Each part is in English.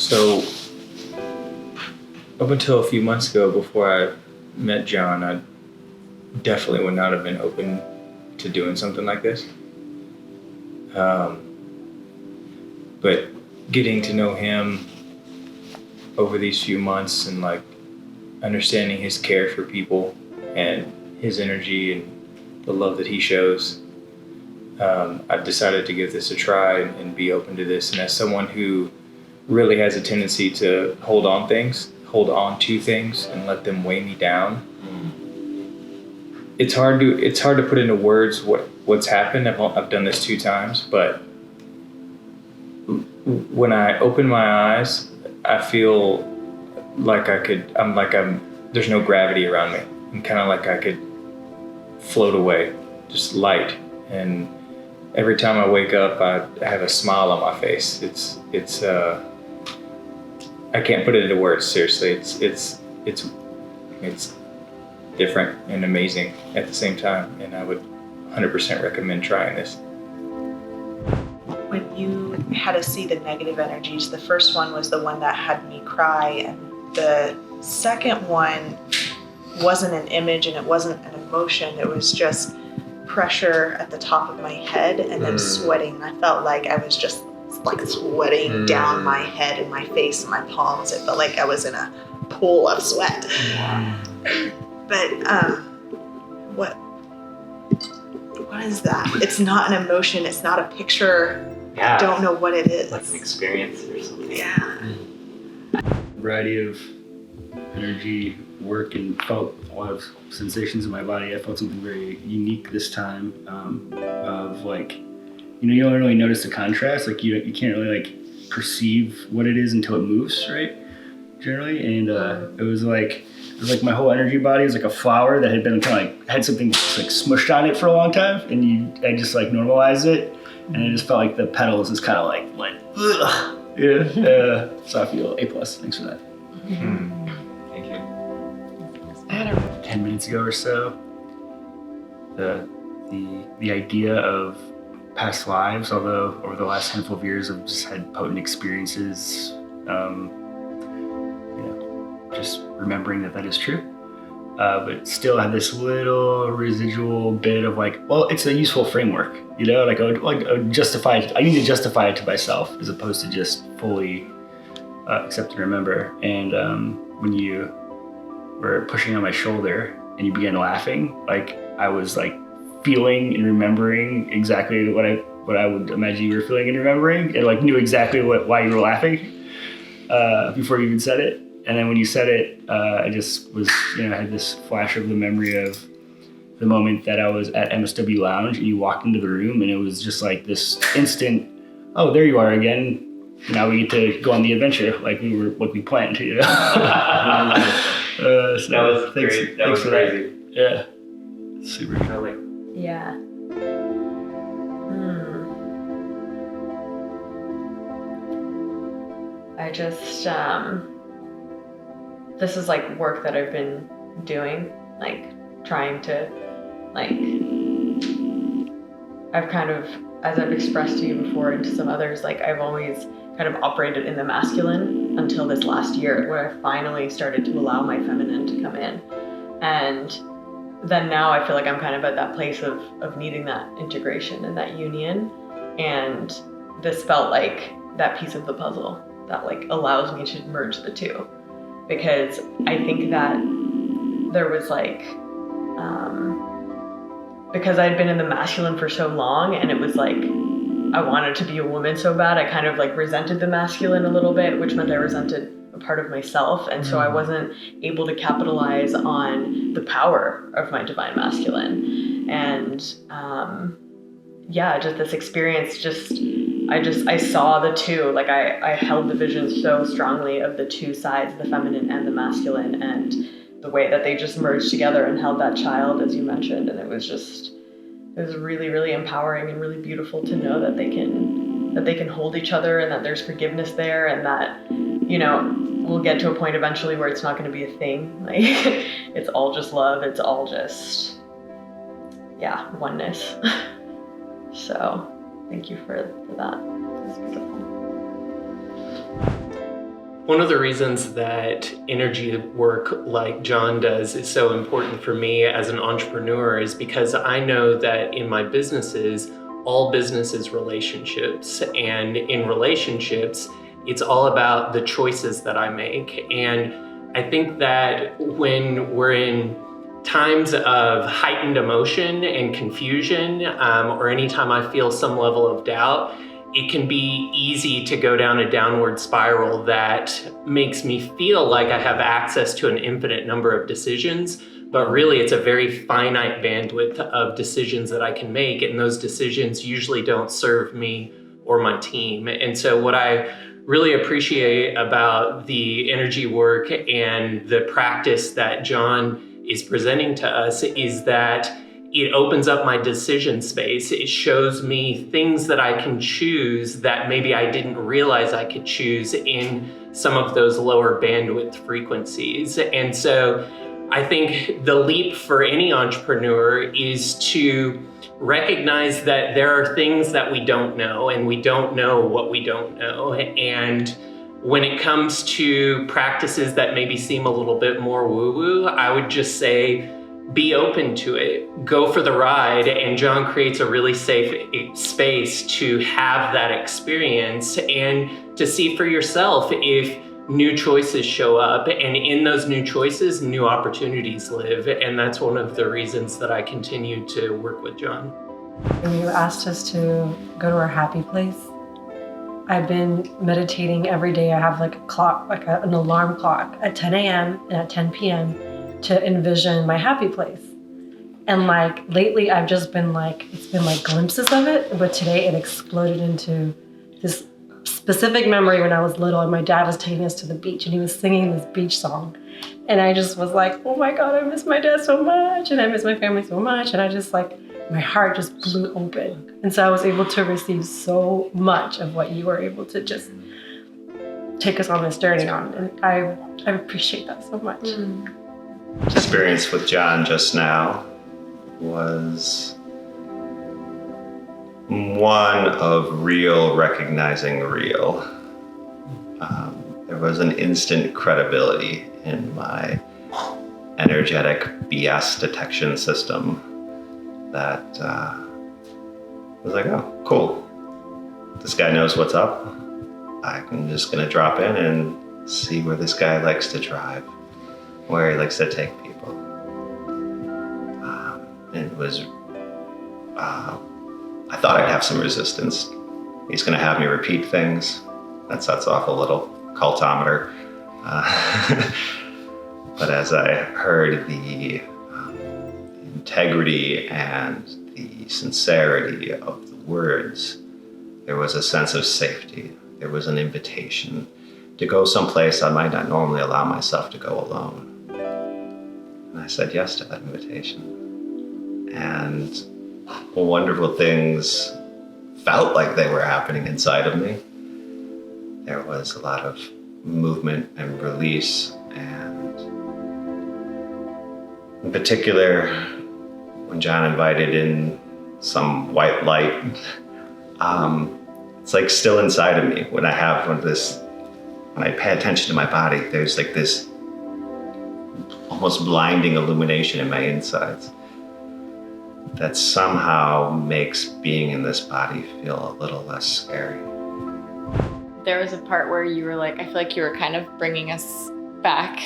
So, up until a few months ago, before I met John, I definitely would not have been open to doing something like this. But getting to know him over these few months and like understanding his care for people and his energy and the love that he shows, I've decided to give this a try and be open to this. And as someone who really has a tendency to hold on to things and let them weigh me down, it's hard to put into words what's happened. I've done this 2 times, but when I open my eyes, I feel like there's no gravity around me. I'm kind of like I could float away, just light. And every time I wake up, I have a smile on my face. It's I can't put it into words. Seriously, it's different and amazing at the same time. And I would 100% recommend trying this. When you had to see the negative energies, the first one was the one that had me cry, and the second one wasn't an image and it wasn't an emotion. It was just pressure at the top of my head and then sweating. I felt like I was just like sweating down my head and my face and my palms. It felt like I was in a pool of sweat. But what is that? It's not an emotion. It's not a picture. Yeah. I don't know what it is. Like an experience or something. Yeah. Variety of energy, work, and felt a lot of sensations in my body. I felt something very unique this time, of like, you don't really notice the contrast. Like you can't really like perceive what it is until it moves, right? Generally, and it was like my whole energy body was like a flower that had been kind of like had something just, like smushed on it for a long time, and I just like normalized it, and I just felt like the petals just kind of like went, ugh. Yeah. So I feel A+. Thanks for that. Thank you. 10 minutes ago or so, the idea of past lives, although over the last handful of years I've just had potent experiences, just remembering that is true, but still have this little residual bit of like, well, it's a useful framework, like I would justify it. I need to justify it to myself as opposed to just fully accept and remember. And when you were pushing on my shoulder and you began laughing, like I was like feeling and remembering exactly what I would imagine you were feeling and remembering, and like knew exactly why you were laughing before you even said it. And then when you said it, I just was, I had this flash of the memory of the moment that I was at MSW Lounge and you walked into the room, and it was just like this instant, oh, there you are again. Now we get to go on the adventure like we planned to. So that was great. That was crazy. Yeah. Super. Yeah. I just, this is like work that I've been doing, like trying to, like, I've kind of, as I've expressed to you before and to some others, like I've always kind of operated in the masculine until this last year, where I finally started to allow my feminine to come in. And then now I feel like I'm kind of at that place of needing that integration and that union. And this felt like that piece of the puzzle that like allows me to merge the two. Because I think that there was like, because I'd been in the masculine for so long, and it was like, I wanted to be a woman so bad, I kind of like resented the masculine a little bit, which meant I resented a part of myself. And so I wasn't able to capitalize on the power of my divine masculine. And just this experience, I saw the two, like I held the vision so strongly of the two sides, the feminine and the masculine, and the way that they just merged together and held that child, as you mentioned. And it was really, really empowering and really beautiful to know that they can hold each other, and that there's forgiveness there, and that, we'll get to a point eventually where it's not going to be a thing. Like it's all just love. It's all just, oneness. So thank you for that. It's beautiful. One of the reasons that energy work like John does is so important for me as an entrepreneur is because I know that in my businesses, all business is relationships. And in relationships, it's all about the choices that I make. And I think that when we're in times of heightened emotion and confusion, or anytime I feel some level of doubt, it can be easy to go down a downward spiral that makes me feel like I have access to an infinite number of decisions, but really it's a very finite bandwidth of decisions that I can make, and those decisions usually don't serve me or my team. And so what I really appreciate about the energy work and the practice that John is presenting to us is that it opens up my decision space. It shows me things that I can choose that maybe I didn't realize I could choose in some of those lower bandwidth frequencies. And so I think the leap for any entrepreneur is to recognize that there are things that we don't know, and we don't know what we don't know. And when it comes to practices that maybe seem a little bit more woo-woo, I would just say, be open to it, go for the ride, and John creates a really safe space to have that experience and to see for yourself if new choices show up, and in those new choices, new opportunities live. And that's one of the reasons that I continue to work with John. When you asked us to go to our happy place, I've been meditating every day. I have like a clock, like an alarm clock at 10 a.m. and at 10 p.m. to envision my happy place. And like lately I've just been like, it's been like glimpses of it, but today it exploded into this specific memory when I was little and my dad was taking us to the beach and he was singing this beach song. And I just was like, oh my God, I miss my dad so much and I miss my family so much. And I just like, my heart just blew open. And so I was able to receive so much of what you were able to just take us on this journey on. And I appreciate that so much. Experience with John just now was one of real recognizing real. There was an instant credibility in my energetic BS detection system that was like, oh, cool. This guy knows what's up. I'm just gonna drop in and see where this guy likes to drive, where he likes to take people. It was, I thought I'd have some resistance. He's gonna have me repeat things. That sets off a little cultometer. But as I heard the integrity and the sincerity of the words, there was a sense of safety. There was an invitation to go someplace I might not normally allow myself to go alone. And I said yes to that invitation. And wonderful things felt like they were happening inside of me. There was a lot of movement and release, and in particular, when John invited in some white light, it's like still inside of me when I have one of this, when I pay attention to my body, there's like this almost blinding illumination in my insides that somehow makes being in this body feel a little less scary. There was a part where you were like, I feel like you were kind of bringing us back,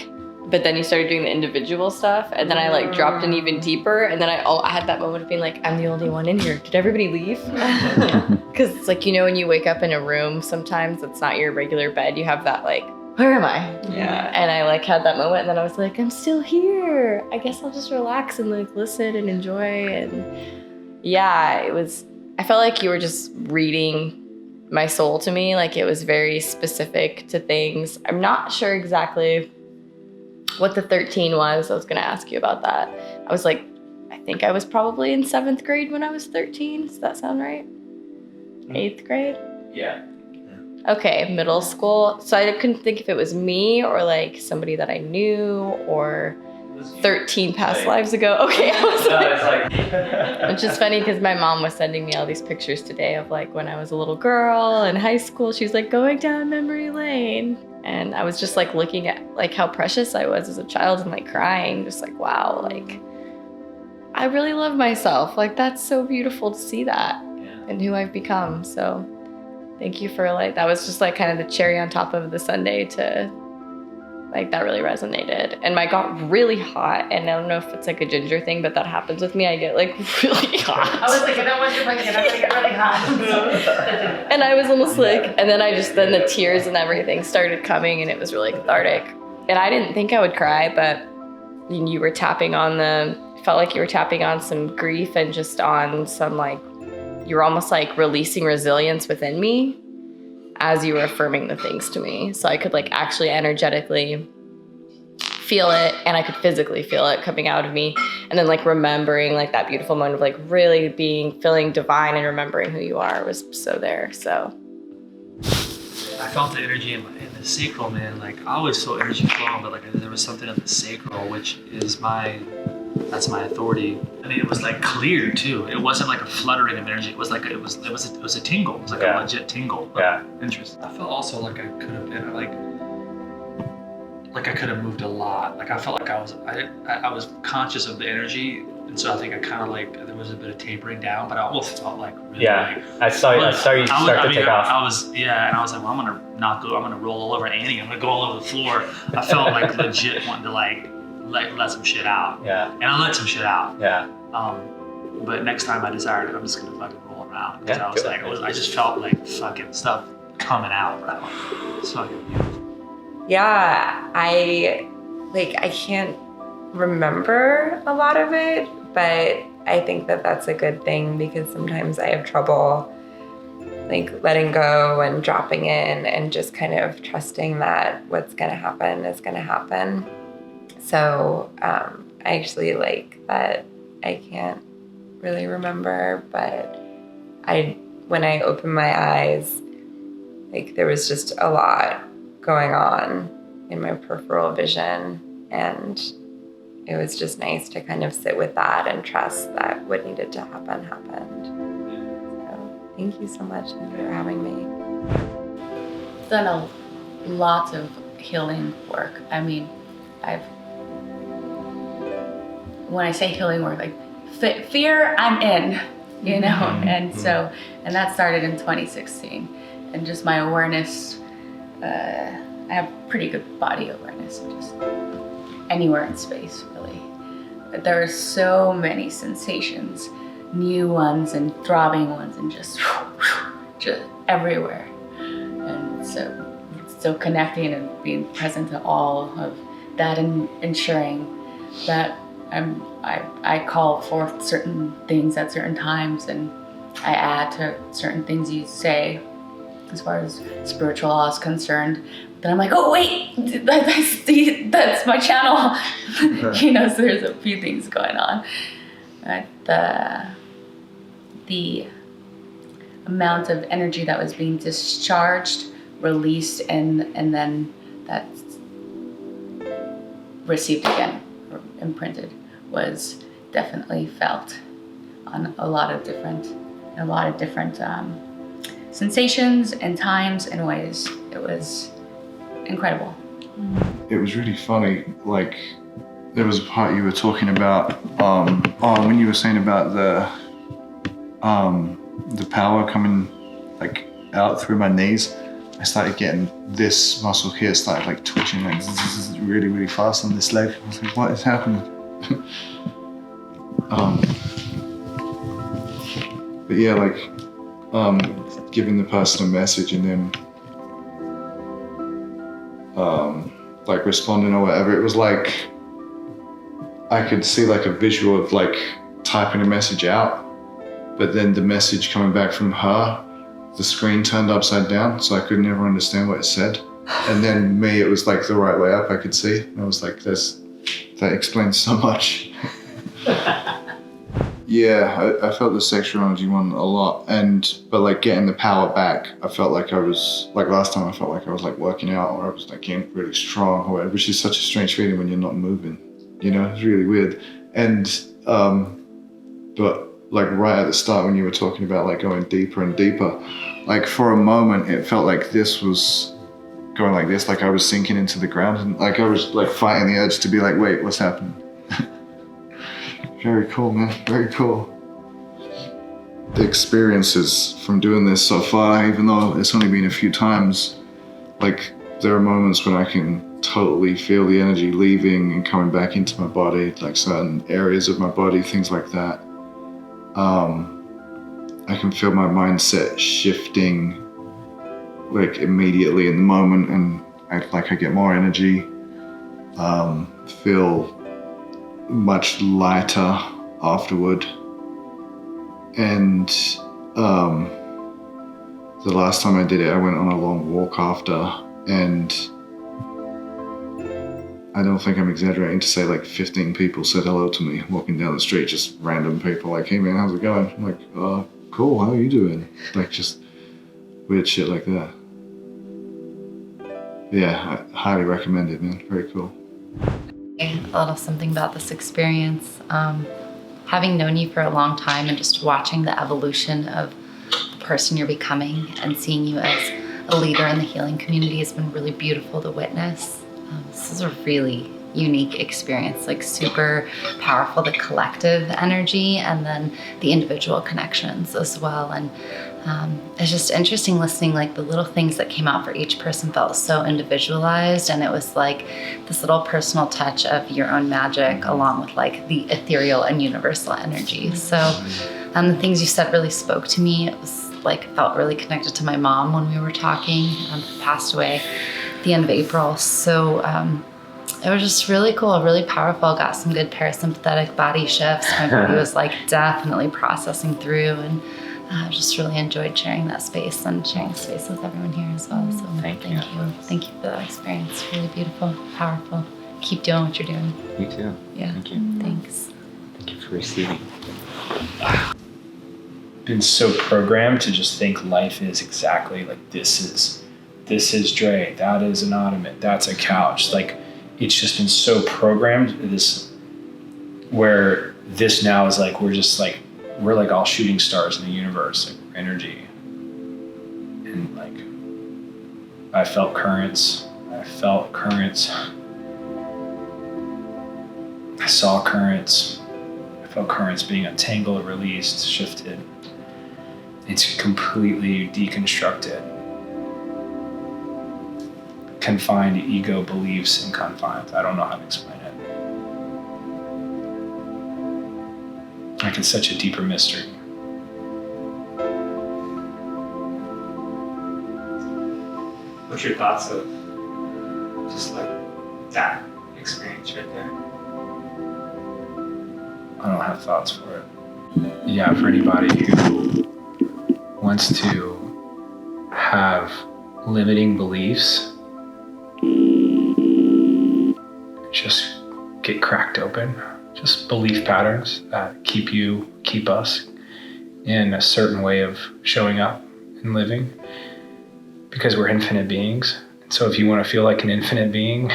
but then you started doing the individual stuff, and then I like dropped in even deeper, and then I had that moment of being like, I'm the only one in here. Did everybody leave? Because it's like, you know, when you wake up in a room, sometimes it's not your regular bed. You have that like, where am I? Yeah. And I like had that moment, and then I was like, I'm still here. I guess I'll just relax and like listen and enjoy. And yeah, I felt like you were just reading my soul to me. Like it was very specific to things. I'm not sure exactly what the 13 was. I was going to ask you about that. I was like, I think I was probably in 7th grade when I was 13. Does that sound right? 8th grade? Yeah. Okay, middle school. So I couldn't think if it was me or like somebody that I knew or 13 past lives ago. Okay, I was like, which is funny because my mom was sending me all these pictures today of like when I was a little girl in high school. She was like going down memory lane. And I was just like looking at like how precious I was as a child and like crying, just like, wow, like I really love myself. Like that's so beautiful to see that and who I've become. So thank you for like, that was just like kind of the cherry on top of the Sunday to like, that really resonated. And I got really hot, and I don't know if it's like a ginger thing, but that happens with me. I get like really hot. I was like, I don't want your blanket, I'm gonna get really hot. And I was almost like, and then then the tears and everything started coming, and it was really cathartic. And I didn't think I would cry, but you were tapping on felt like you were tapping on some grief and just on some like, you were almost like releasing resilience within me as you were affirming the things to me. So I could like actually energetically feel it, and I could physically feel it coming out of me. And then like remembering like that beautiful moment of like really feeling divine and remembering who you are was so there. So I felt the energy in the sacral, man. Like I always feel energy flowing, but like there was something in the sacral, which is that's my authority. I mean, it was like clear too. It wasn't like a fluttering of energy. It was like it was a tingle. It was like a legit tingle. Yeah. Interesting. I felt also like I could have been like I could have moved a lot. Like I felt like I was conscious of the energy, and so I think I kind of like there was a bit of tapering down, but I almost felt like really like, I saw you start to take off. I was and I was like, well, I'm gonna roll all over Annie. I'm gonna go all over the floor. I felt like legit wanting to like let some shit out. Yeah. And I let some shit out. Yeah. But next time I decided I'm just gonna fucking roll around, because Yeah, I was like, I just felt like fucking stuff coming out, bro. It's fucking beautiful. Yeah, I can't remember a lot of it, but I think that that's a good thing, because sometimes I have trouble like letting go and dropping in and just kind of trusting that what's gonna happen is gonna happen. So I actually like that I can't really remember, but when I opened my eyes, like there was just a lot going on in my peripheral vision, and it was just nice to kind of sit with that and trust that what needed to happen happened. So thank you so much for having me. I've done a lot of healing work. I mean, when I say healing work, like fear, I'm in, you know? And so, and that started in 2016. And just my awareness, I have pretty good body awareness, just anywhere in space, really. But there are so many sensations, new ones and throbbing ones, and just everywhere. And so connecting and being present to all of that, and ensuring that I call forth certain things at certain times, and I add to certain things you say as far as spiritual law is concerned. Then I'm like, oh wait, that's my channel. You know, so there's a few things going on. The amount of energy that was being discharged, released, and then that's received again, or imprinted, was definitely felt on a lot of different sensations and times and ways. It was incredible. It was really funny. Like, there was a part you were talking about when you were saying about the power coming like out through my knees. I started getting this muscle here started like twitching like really, really fast on this leg. I was like, what is happening? But yeah, like giving the person a message and then like responding or whatever. It was like I could see like a visual of like typing a message out, but then the message coming back from her, the screen turned upside down, so I could never understand what it said. And then me, it was like the right way up I could see. And I was like, that explains so much. Yeah, I felt the sexual energy one a lot, but like getting the power back, I felt like I was, like last time I felt like I was like working out, or I was like getting really strong or whatever, which is such a strange feeling when you're not moving, you know, it's really weird. And, but like right at the start when you were talking about like going deeper and deeper, like for a moment it felt like this was going like this, like I was sinking into the ground, and like I was like fighting the urge to be like, wait, what's happening? Very cool, man, very cool. The experiences from doing this so far, even though it's only been a few times, like there are moments when I can totally feel the energy leaving and coming back into my body, like certain areas of my body, things like that. I can feel my mindset shifting like immediately in the moment, and I get more energy, feel much lighter afterward. And the last time I did it, I went on a long walk after, and I don't think I'm exaggerating to say like 15 people said hello to me walking down the street, just random people like, hey man, how's it going? I'm like, cool, how are you doing? Like just weird shit like that. Yeah, I highly recommend it, man. Very cool. A little something about this experience. Having known you for a long time and just watching the evolution of the person you're becoming and seeing you as a leader in the healing community has been really beautiful to witness. This is a really unique experience, like super powerful, the collective energy and then the individual connections as well. And it's just interesting listening, like the little things that came out for each person felt so individualized, and it was like this little personal touch of your own magic along with like the ethereal and universal energy. So the things you said really spoke to me. It was like, felt really connected to my mom when we were talking, who passed away at the end of April. So it was just really cool, really powerful. Got some good parasympathetic body shifts. My body was like definitely processing through, and I just really enjoyed sharing that space and sharing space with everyone here as well. So thank you. Thank you for that experience. Really beautiful, powerful. Keep doing what you're doing. You too. Yeah. Thank you. Thanks. Thank you for receiving. Been so programmed to just think life is exactly like this is Dre, that is an ottoman, that's a couch. Like it's just been so programmed this where this now is like we're like all shooting stars in the universe, like energy. And like I felt currents. I saw currents. I felt currents being untangled, released, shifted. It's completely deconstructed. Confined ego beliefs and confines. I don't know how to explain it. Like it's such a deeper mystery. What's your thoughts of just like that experience right there? I don't have thoughts for it. Yeah, for anybody who wants to have limiting beliefs, just get cracked open. Just belief patterns that keep us in a certain way of showing up and living, because we're infinite beings. So if you want to feel like an infinite being,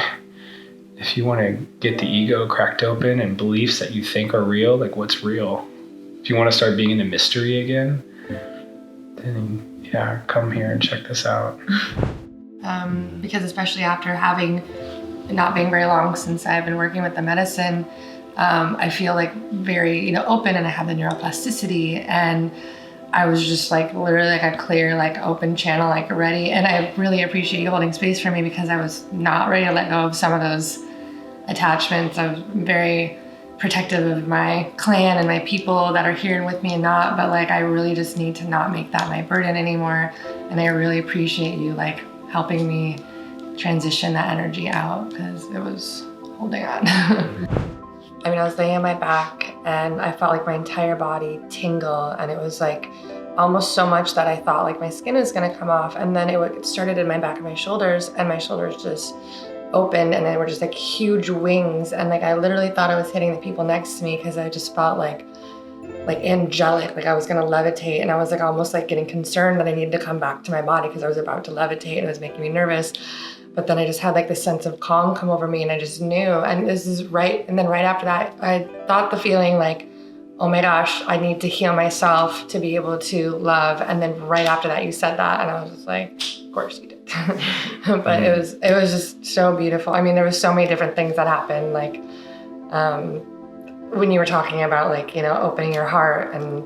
if you want to get the ego cracked open and beliefs that you think are real, like what's real, if you want to start being in the mystery again, then yeah, come here and check this out. Because especially after not being very long since I've been working with the medicine, I feel like very, open, and I have the neuroplasticity, and I was just like literally like a clear, like open channel, like ready. And I really appreciate you holding space for me, because I was not ready to let go of some of those attachments. I was very protective of my clan and my people that are here with me and not, but like I really just need to not make that my burden anymore. And I really appreciate you like helping me transition that energy out, because it was holding on. I mean, I was laying on my back and I felt like my entire body tingle, and it was like almost so much that I thought like my skin was gonna come off, and then it started in my back of my shoulders, and my shoulders just opened, and they were just like huge wings, and like I literally thought I was hitting the people next to me, because I just felt like angelic, like I was gonna levitate, and I was like almost like getting concerned that I needed to come back to my body because I was about to levitate, and it was making me nervous. But then I just had like this sense of calm come over me, and I just knew. And this is right. And then right after that, I thought the feeling like, oh my gosh, I need to heal myself to be able to love. And then right after that, you said that, and I was just like, of course you did. But it was just so beautiful. I mean, there was so many different things that happened. Like when you were talking about like, you know, opening your heart, and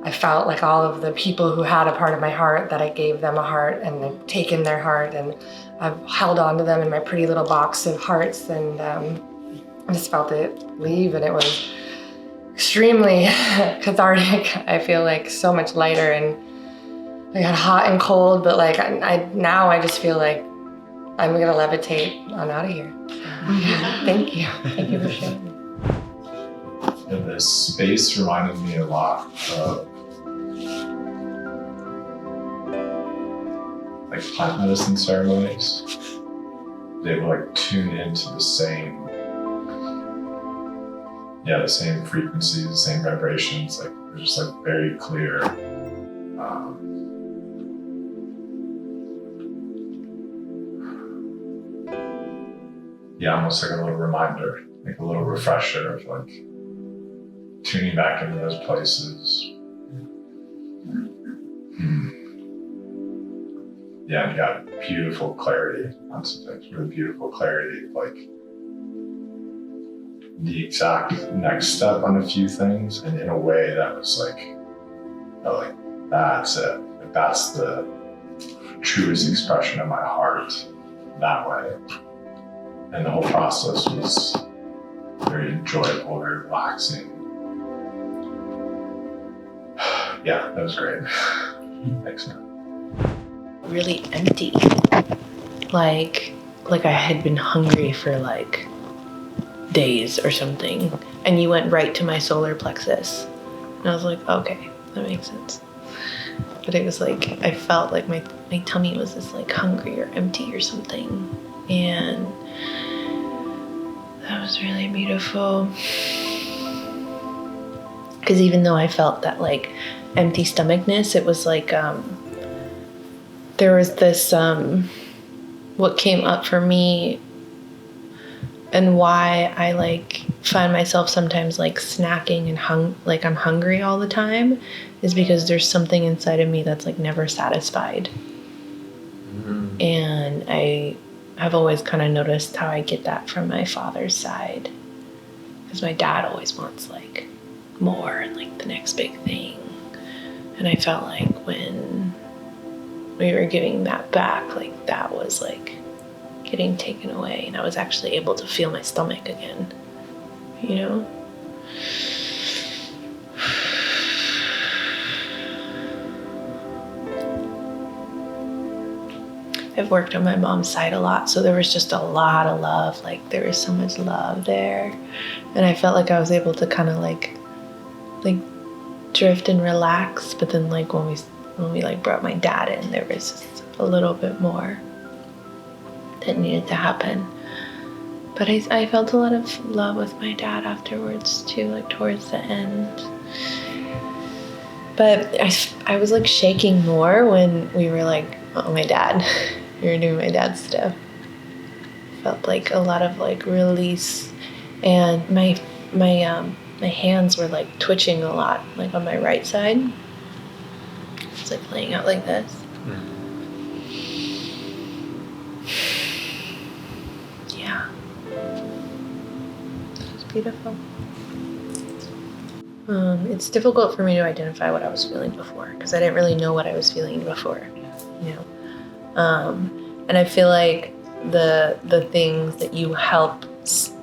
I felt like all of the people who had a part of my heart, that I gave them a heart and I've taken their heart and I've held on to them in my pretty little box of hearts, and I just felt it leave, and it was extremely cathartic. I feel like so much lighter, and I got hot and cold, but like now I just feel like I'm gonna levitate on out of here. Thank you. Thank you for sharing. And this space reminded me a lot of like plant medicine ceremonies. They would like tune into the same frequencies, the same vibrations. Like they're just like very clear. Almost like a little reminder, like a little refresher of like tuning back into those places. Yeah, and got beautiful clarity on some things, really beautiful clarity of like the exact next step on a few things, and in a way that was like, oh, like that's it. Like, that's the truest expression of my heart that way. And the whole process was very enjoyable, very relaxing. Yeah, that was great. Thanks, man. Really empty. Like I had been hungry for like days or something. And you went right to my solar plexus. And I was like, okay, that makes sense. But it was like, I felt like my tummy was just like hungry or empty or something. And that was really beautiful. Because even though I felt that like empty stomachness, it was like, there was this, what came up for me and why I like find myself sometimes like snacking and like I'm hungry all the time is because there's something inside of me that's like never satisfied. Mm-hmm. And I've always kind of noticed how I get that from my father's side, because my dad always wants like more and like the next big thing. And I felt like when we were giving that back, like that was like getting taken away, and I was actually able to feel my stomach again, you know? I've worked on my mom's side a lot, so there was just a lot of love. Like there was so much love there, and I felt like I was able to kind of like drift and relax. But then like when we like brought my dad in, there was just a little bit more that needed to happen. But I felt a lot of love with my dad afterwards too, like towards the end. But I was like shaking more when we were like, oh, my dad. We were doing my dad's stuff. Felt like a lot of like release, and my hands were like twitching a lot, like on my right side. It's like laying out like this. Yeah. It's beautiful. It's difficult for me to identify what I was feeling before, because I didn't really know what I was feeling before, you know. And I feel like the things that you help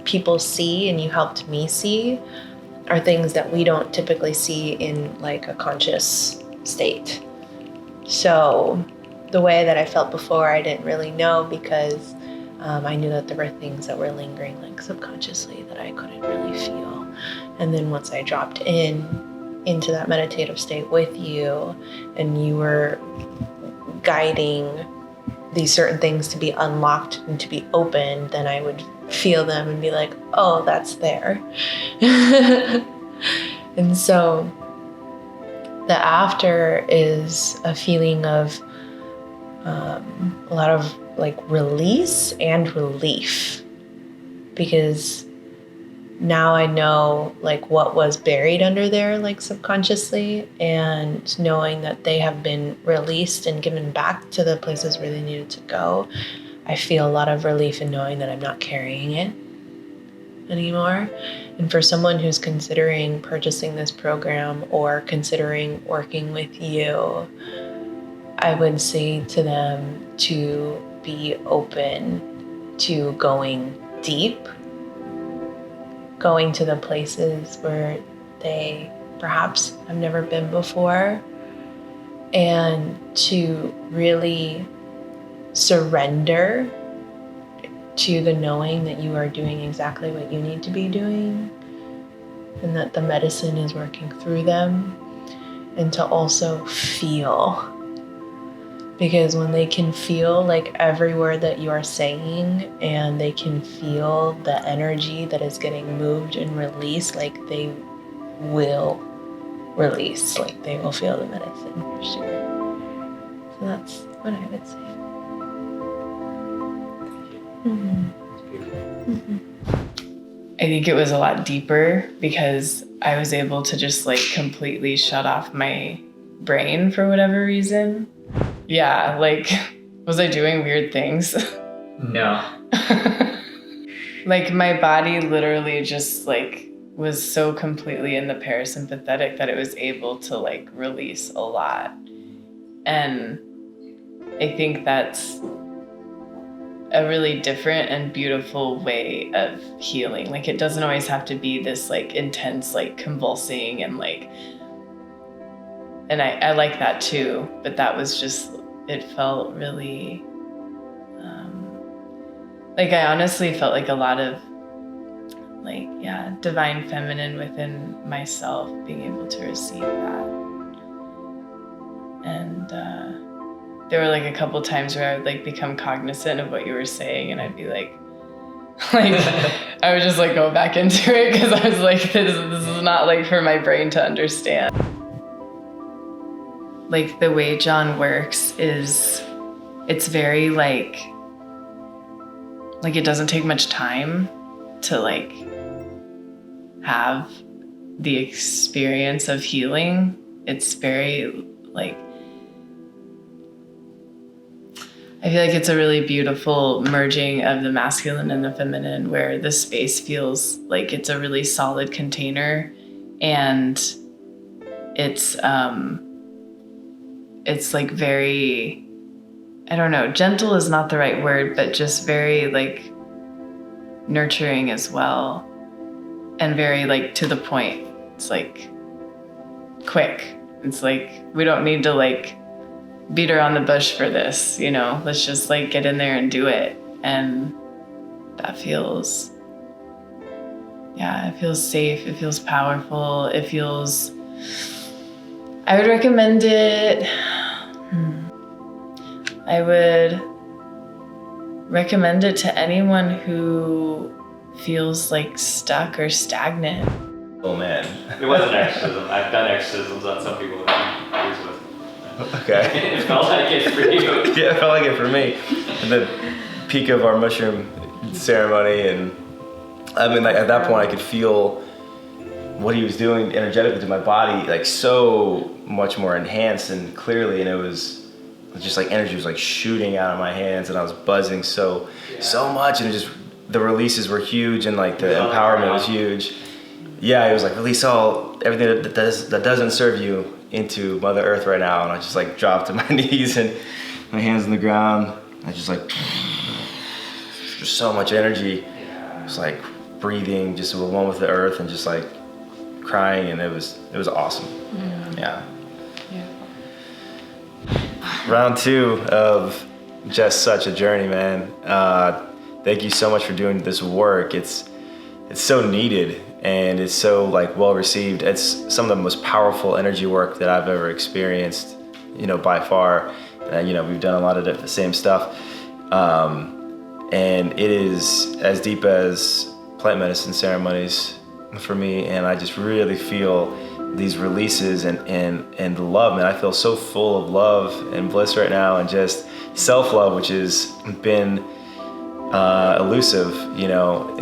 people see and you helped me see are things that we don't typically see in like a conscious state. So the way that I felt before, I didn't really know, because I knew that there were things that were lingering like subconsciously that I couldn't really feel. And then once I dropped into that meditative state with you, and you were guiding these certain things to be unlocked and to be opened, then I would feel them and be like, oh, that's there. And so the after is a feeling of a lot of like release and relief, because now I know like what was buried under there, like subconsciously, and knowing that they have been released and given back to the places where they needed to go. I feel a lot of relief in knowing that I'm not carrying it anymore. And for someone who's considering purchasing this program or considering working with you, I would say to them to be open to going deep, going to the places where they perhaps have never been before, and to really surrender to the knowing that you are doing exactly what you need to be doing and that the medicine is working through them, and to also feel. Because when they can feel like every word that you are saying, and they can feel the energy that is getting moved and released, like they will release, like they will feel the medicine for sure. So that's what I would say. I think it was a lot deeper because I was able to just like completely shut off my brain for whatever reason. Yeah, like, was I doing weird things? No. Like my body literally just like was so completely in the parasympathetic that it was able to like release a lot. And I think that's a really different and beautiful way of healing. Like it doesn't always have to be this like intense, like convulsing and like, and I like that too, but that was just, it felt really, like I honestly felt like a lot of like, yeah, divine feminine within myself being able to receive that. And there were like a couple times where I would like become cognizant of what you were saying, and I'd be like I would just like go back into it because I was like, this is not like for my brain to understand. Like the way John works is, it's very like it doesn't take much time to like have the experience of healing. It's very like, I feel like it's a really beautiful merging of the masculine and the feminine, where the space feels like it's a really solid container, and it's like very, I don't know, gentle is not the right word, but just very like nurturing as well, and very like to the point. It's like quick. It's like, we don't need to like beat around the bush for this, you know, let's just like get in there and do it. And that feels, yeah, it feels safe, it feels powerful, it feels, I would recommend it. I would recommend it to anyone who feels like stuck or stagnant. Oh man. It wasn't exorcism. I've done exorcisms on some people that I'm years with. Okay. It felt like it for you. Yeah, it felt like it for me. At the peak of our mushroom ceremony, and I mean, like at that point, I could feel what he was doing energetically to my body, like so much more enhanced and clearly, and it was just like energy was like shooting out of my hands, and I was buzzing so much, and it just, the releases were huge, and like the empowerment was huge. Yeah, it was like, release everything that doesn't serve you into Mother Earth right now. And I just like dropped to my knees and my hands on the ground. I just like, just so much energy. Just like breathing, just one with the earth, and just like crying, and it was awesome. Yeah. Round 2 of Just Such a Journey, man. Thank you so much for doing this work. It's so needed, and it's so like well received. It's some of the most powerful energy work that I've ever experienced, you know, by far. You know, we've done a lot of the same stuff, and it is as deep as plant medicine ceremonies for me. And I just really feel these releases and the love, man. I feel so full of love and bliss right now, and just self-love, which has been elusive, you know,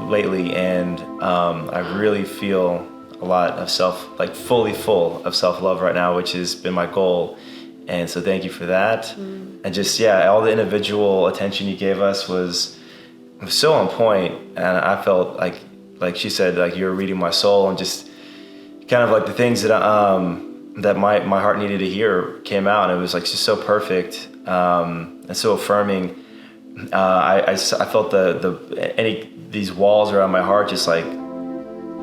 lately, and I really feel a lot of fully full of self-love right now, which has been my goal. And so thank you for that. And just, all the individual attention you gave us was so on point. And I felt like she said, like you were reading my soul, and just kind of like the things that that my heart needed to hear came out. And it was like just so perfect and so affirming. I felt these walls around my heart just like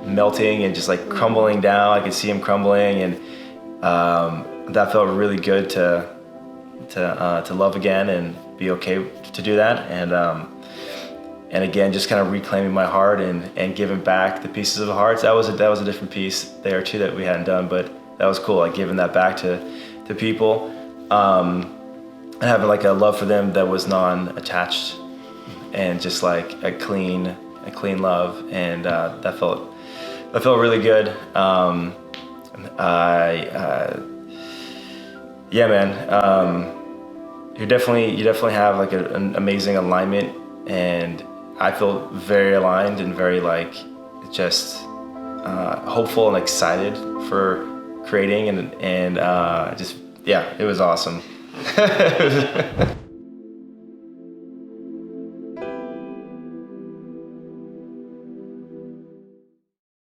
melting and just like crumbling down. I could see them crumbling, and that felt really good to love again and be okay to do that. And again, just kind of reclaiming my heart and giving back the pieces of the hearts. That was a different piece there too that we hadn't done, but that was cool. Like giving that back to people, and having like a love for them that was non-attached, and just like a clean love, and that felt really good. Yeah, man. You definitely have like an amazing alignment, and I feel very aligned and very like just hopeful and excited for creating, and just it was awesome.